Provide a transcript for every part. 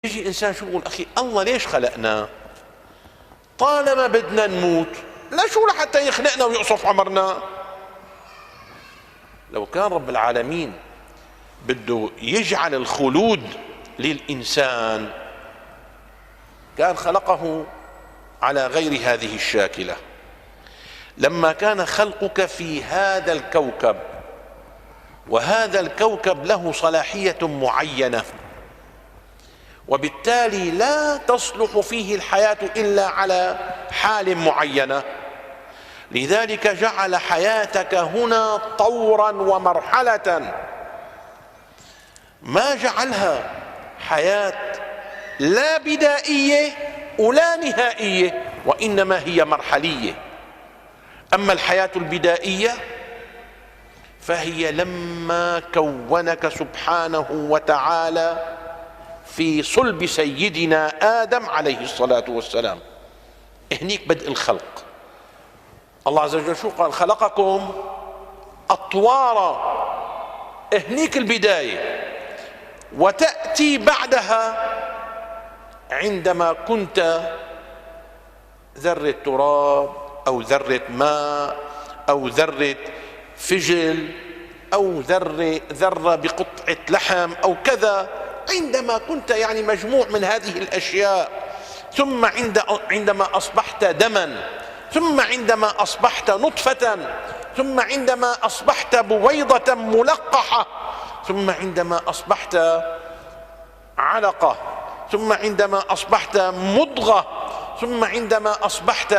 يجي إنسان شو بقول أخي الله ليش خلقنا؟ طالما بدنا نموت لا شو لحتى يخنقنا ويقصف عمرنا. لو كان رب العالمين بده يجعل الخلود للإنسان كان خلقه على غير هذه الشاكلة. لما كان خلقك في هذا الكوكب، وهذا الكوكب له صلاحية معينة، وبالتالي لا تصلح فيه الحياة إلا على حال معينة، لذلك جعل حياتك هنا طورا ومرحلة، ما جعلها حياة لا بدائية ولا نهائية، وإنما هي مرحلية. أما الحياة البدائية فهي لما كونك سبحانه وتعالى في صلب سيدنا آدم عليه الصلاة والسلام. هنيك بدء الخلق. الله عز وجل شو قال؟ خلقكم أطوارا، هنيك البداية. وتأتي بعدها عندما كنت ذرة تراب أو ذرة ماء أو ذرة فجل أو ذرة بقطعة لحم أو كذا، عندما كنت يعني مجموع من هذه الأشياء، ثم عندما أصبحت دما، ثم عندما أصبحت نطفة، ثم عندما أصبحت بويضة ملقحة، ثم عندما أصبحت علقة، ثم عندما أصبحت مضغة، ثم عندما أصبحت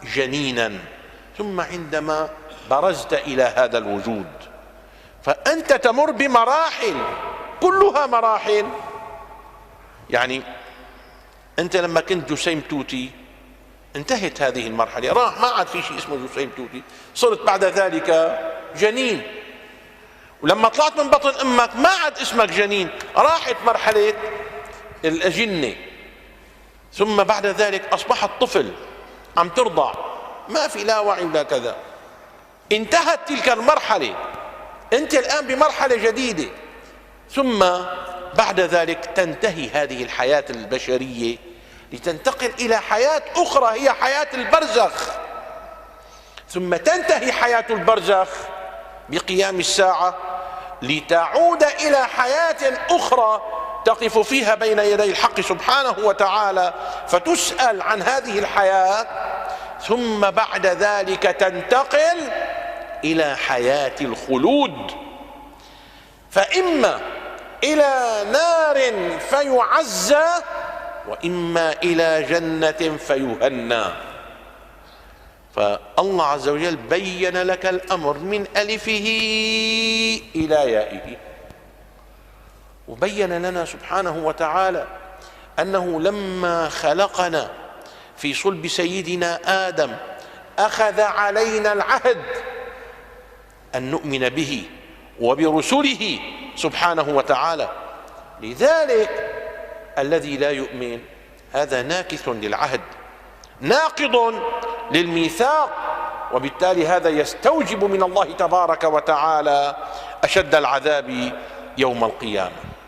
جنينا، ثم عندما برزت إلى هذا الوجود. فأنت تمر بمراحل كلها مراحل. يعني أنت لما كنت جسيم توتي انتهت هذه المرحلة، راح، ما عاد في شيء اسمه جسيم توتي، صرت بعد ذلك جنين. ولما طلعت من بطن أمك ما عاد اسمك جنين، راحت مرحلة الأجنة، ثم بعد ذلك أصبحت طفل عم ترضع، ما في لا وعي ولا كذا. انتهت تلك المرحلة، أنت الآن بمرحلة جديدة. ثم بعد ذلك تنتهي هذه الحياة البشرية لتنتقل إلى حياة أخرى هي حياة البرزخ. ثم تنتهي حياة البرزخ بقيام الساعة لتعود إلى حياة أخرى تقف فيها بين يدي الحق سبحانه وتعالى فتسأل عن هذه الحياة. ثم بعد ذلك تنتقل إلى حياة الخلود، فإما إلى نار فيعزى، وإما إلى جنة فيهنى. فالله عز وجل بين لك الأمر من ألفه إلى يائه، وبين لنا سبحانه وتعالى أنه لما خلقنا في صلب سيدنا آدم أخذ علينا العهد أن نؤمن به وبرسله سبحانه وتعالى. لذلك الذي لا يؤمن هذا ناكث للعهد، ناقض للميثاق، وبالتالي هذا يستوجب من الله تبارك وتعالى أشد العذاب يوم القيامة.